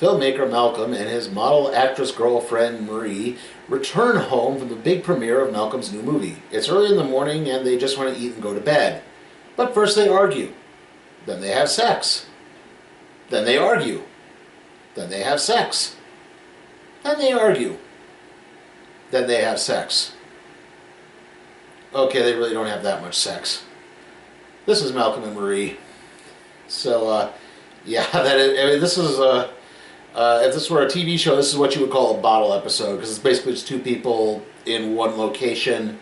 Filmmaker Malcolm and his model actress girlfriend Marie return home from the big premiere of Malcolm's new movie. It's early in the morning and they just want to eat and go to bed. But first they argue. Then they have sex. Then they argue. Then they have sex. Then they argue. Then they have sex. Okay, they really don't have that much sex. This is Malcolm and Marie. So, yeah, this is if this were a TV show, this is what you would call a bottle episode, because it's basically just two people in one location.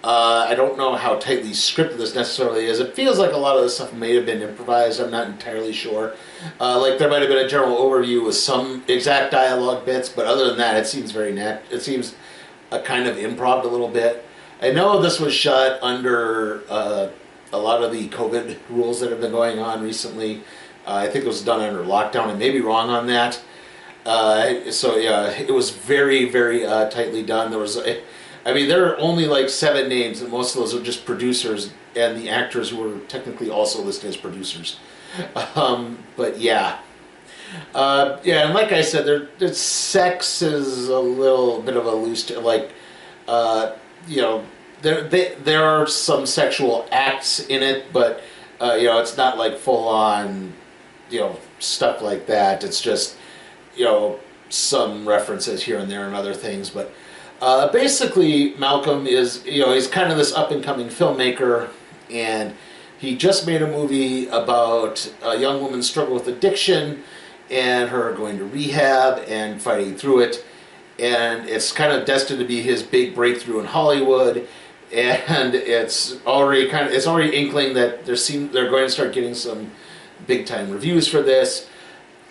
I don't know how tightly scripted this necessarily is. It feels like a lot of this stuff may have been improvised. I'm not entirely sure. Like there might have been a general overview with some exact dialogue bits, but other than that, it seems very it seems a kind of improv a little bit. I know this was shot under a lot of the COVID rules that have been going on recently. I think it was done under lockdown. I may be wrong on that. So yeah, it was very, very tightly done. There was, I mean, there are only like 7 names, and most of those are just producers and the actors who were technically also listed as producers. But yeah. Yeah, and like I said, sex is a little bit of a loose, like, you know, there are some sexual acts in it, but, you know, it's not like full on, you know, stuff like that. It's just, you know, some references here and there and other things, but basically Malcolm is, you know, he's kind of this up-and-coming filmmaker, and he just made a movie about a young woman's struggle with addiction and her going to rehab and fighting through it, and it's kind of destined to be his big breakthrough in Hollywood, and it's already inkling that they're going to start getting some big-time reviews for this.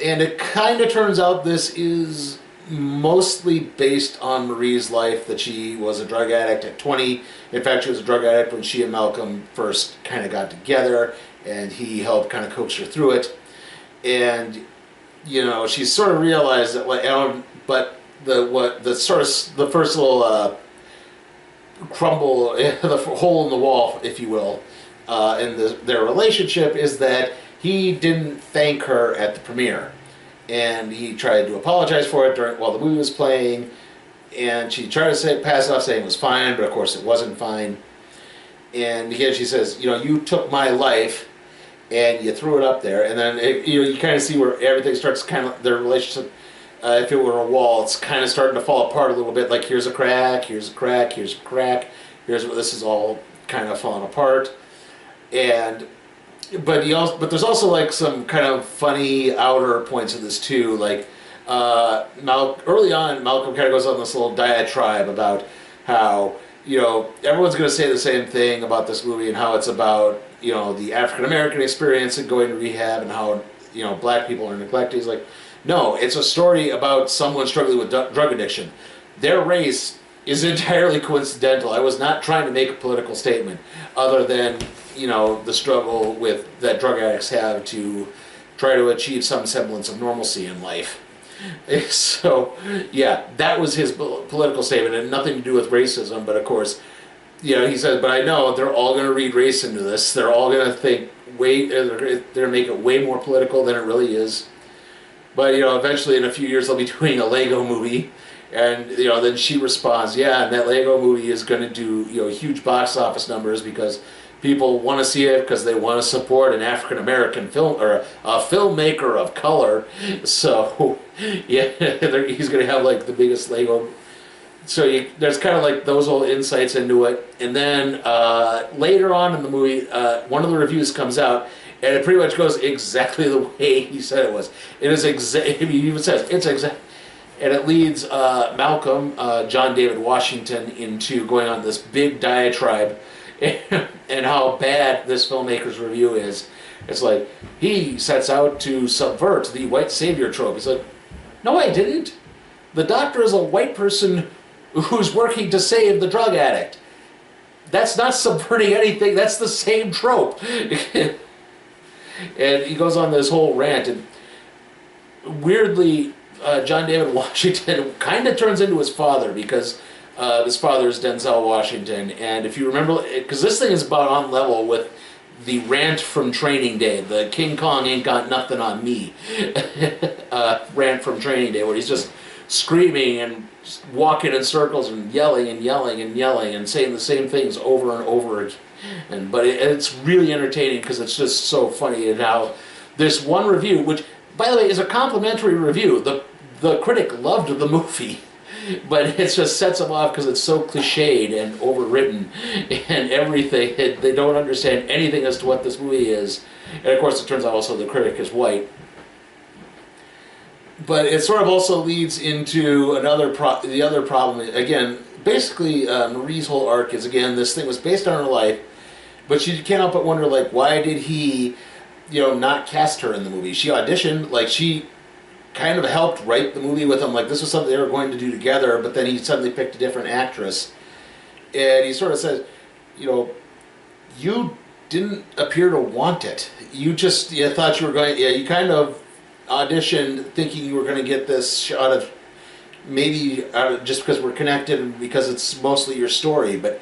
And it kind of turns out this is mostly based on Marie's life, that she was a drug addict at 20. In fact, she was a drug addict when she and Malcolm first kind of got together, and he helped kind of coax her through it. And, you know, she sort of realized that, like, but the first little crumble, the hole in the wall, if you will, in their relationship is that he didn't thank her at the premiere, and he tried to apologize for it while the movie was playing, and she tried to pass it off saying it was fine, but of course it wasn't fine. And again, she says, you know, you took my life and you threw it up there, and then you kind of see where everything starts, kind of their relationship. If it were a wall, it's kind of starting to fall apart a little bit. Like here's a crack, here's a crack, here's a crack. Here's where this is all kind of falling apart, But there's also like some kind of funny outer points of this too. Like early on, Malcolm kind of goes on this little diatribe about how, you know, everyone's going to say the same thing about this movie and how it's about, you know, the African American experience and going to rehab and how, you know, black people are neglected. He's like, no, it's a story about someone struggling with drug addiction. Their race is entirely coincidental. I was not trying to make a political statement other than, you know, the struggle that drug addicts have to try to achieve some semblance of normalcy in life. So, yeah, that was his political statement. It had nothing to do with racism, but of course, you know, he said, but I know they're all going to read race into this. They're all going to think they're going to make it way more political than it really is. But, you know, eventually in a few years they'll be doing a Lego movie. And, you know, then she responds, yeah, and that Lego movie is going to do, you know, huge box office numbers because people want to see it because they want to support an African-American film or a filmmaker of color. So, yeah, he's going to have, like, the biggest Lego. So there's kind of, like, those little insights into it. And then later on in the movie, one of the reviews comes out, and it pretty much goes exactly the way he said it was. It is he even says, it's exact. And it leads Malcolm, John David Washington, into going on this big diatribe and how bad this filmmaker's review is. It's like, he sets out to subvert the white savior trope. He's like, no, I didn't. The doctor is a white person who's working to save the drug addict. That's not subverting anything. That's the same trope. And he goes on this whole rant, and weirdly, John David Washington kind of turns into his father, because his father is Denzel Washington, and if you remember, because this thing is about on level with the rant from Training Day, the King Kong ain't got nothing on me rant from Training Day, where he's just screaming and walking in circles and yelling and yelling and yelling and saying the same things over and over again. But it's really entertaining because it's just so funny, and how this one review, which, by the way, is a complimentary review. The critic loved the movie, but it just sets them off because it's so cliched and overwritten and everything. They don't understand anything as to what this movie is. And of course, it turns out also the critic is white. But it sort of also leads into the other problem. Again, basically, Marie's whole arc is, again, this thing was based on her life, but she can't help but wonder, like, why did he, not cast her in the movie? She auditioned, like, she kind of helped write the movie with him, like this was something they were going to do together, but then he suddenly picked a different actress. And he sort of says, you didn't appear to want it. You just thought you were going, you kind of auditioned thinking you were going to get this shot of, maybe just because we're connected and because it's mostly your story, but,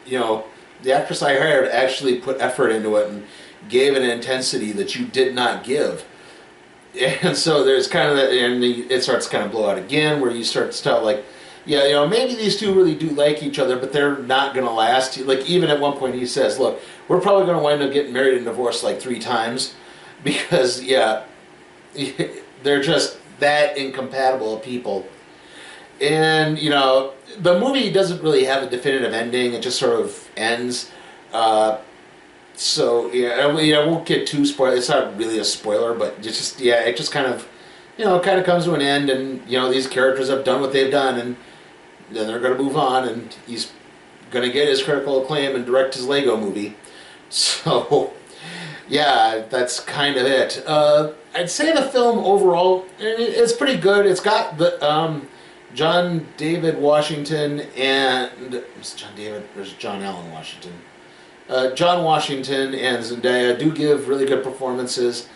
the actress I hired actually put effort into it and gave an intensity that you did not give. And so there's kind of that, and it starts to kind of blow out again, where you start to tell, like, maybe these two really do like each other, but they're not going to last. Like, even at one point he says, look, we're probably going to wind up getting married and divorced like 3 times, because, they're just that incompatible of people. And, the movie doesn't really have a definitive ending. It just sort of ends. So I won't get too spoiled. It's not really a spoiler, but it just kind of, comes to an end, and these characters have done what they've done, and then they're going to move on, and he's going to get his critical acclaim and direct his Lego movie. So, that's kind of it. I'd say the film overall, it's pretty good. It's got the John David Washington and there's John Allen Washington. John Washington and Zendaya do give really good performances.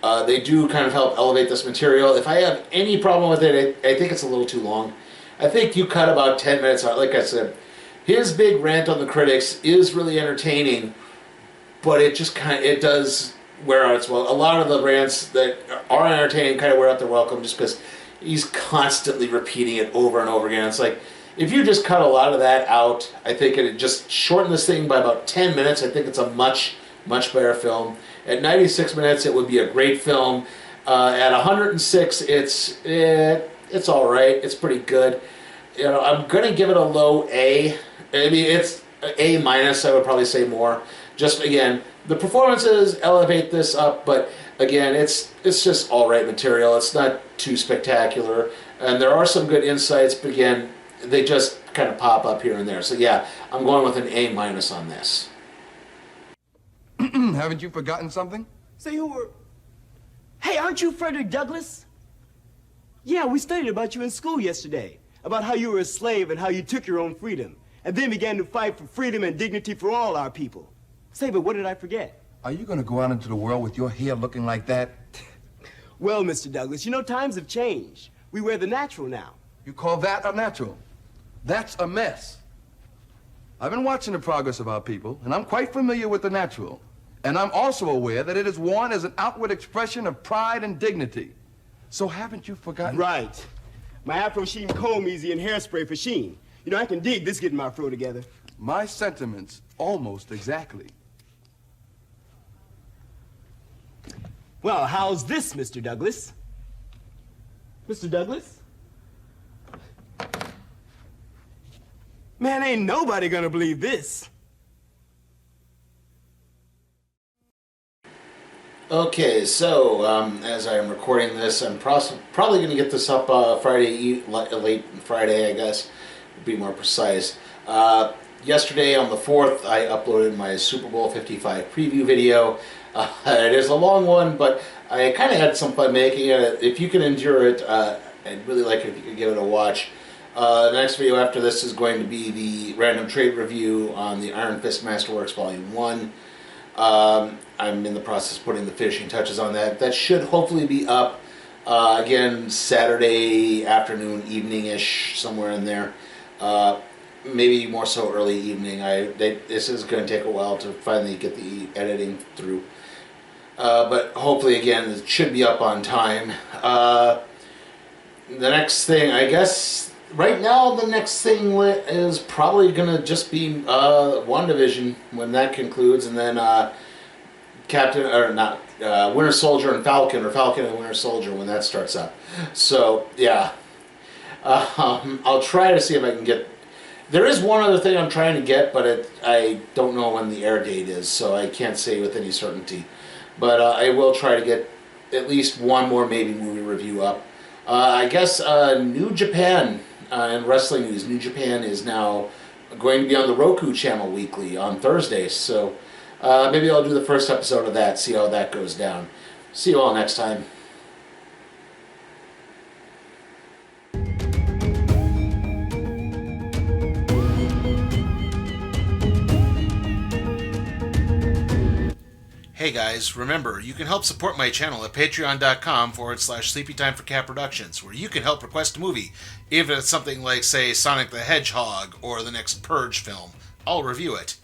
They do kind of help elevate this material. If I have any problem with it, I think it's a little too long. I think you cut about 10 minutes out. Like I said, his big rant on the critics is really entertaining, but it just it does wear out its welcome. A lot of the rants that are entertaining kind of wear out their welcome just because he's constantly repeating it over and over again. It's like, if you just cut a lot of that out, I think it'd just shorten this thing by about 10 minutes. I think it's a much, much better film. At 96 minutes, it would be a great film. At 106, it's all right. It's pretty good. I'm going to give it a low A. I mean, it's A minus, I would probably say more. Just, again, the performances elevate this up, but, again, it's just all right material. It's not too spectacular. And there are some good insights, but, again, they just kind of pop up here and there. So, I'm going with an A minus on this. Haven't you forgotten something? Say who were... Hey, aren't you Frederick Douglass? Yeah, we studied about you in school yesterday. About how you were a slave and how you took your own freedom. And then began to fight for freedom and dignity for all our people. Say, but what did I forget? Are you going to go out into the world with your hair looking like that? Well, Mr. Douglas, times have changed. We wear the natural now. You call that a natural? That's a mess. I've been watching the progress of our people, and I'm quite familiar with the natural. And I'm also aware that it is worn as an outward expression of pride and dignity. So haven't you forgotten? Right. My Afro Sheen comb easy and hairspray for Sheen. I can dig this getting my fro together. My sentiments almost exactly. Well, how's this, Mr. Douglas? Mr. Douglas? Man, ain't nobody gonna believe this. Okay, so as I am recording this, I'm probably going to get this up late Friday, I guess, to be more precise. Yesterday on the 4th, I uploaded my Super Bowl 55 preview video. It is a long one, but I kind of had some fun making it. If you can endure it, I'd really like it if you could give it a watch. The next video after this is going to be the random trade review on the Iron Fist Masterworks Volume 1. I'm in the process of putting the finishing touches on that. That should hopefully be up, again, Saturday afternoon, evening-ish, somewhere in there. maybe more so early evening. This is going to take a while to finally get the editing through. But hopefully, again, it should be up on time. The next thing, I guess, right now, the next thing is probably going to just be WandaVision when that concludes, and then Winter Soldier and Falcon, or Falcon and Winter Soldier when that starts up. So, yeah. I'll try to see if I can get... There is one other thing I'm trying to get, but I don't know when the air date is, so I can't say with any certainty. But I will try to get at least one more maybe movie review up. I guess New Japan, in wrestling news, New Japan is now going to be on the Roku channel weekly on Thursdays. So maybe I'll do the first episode of that, see how that goes down. See you all next time. Hey guys, remember, you can help support my channel at patreon.com/SleepyTimeForCat Productions, where you can help request a movie, even if it's something like, say, Sonic the Hedgehog or the next Purge film. I'll review it.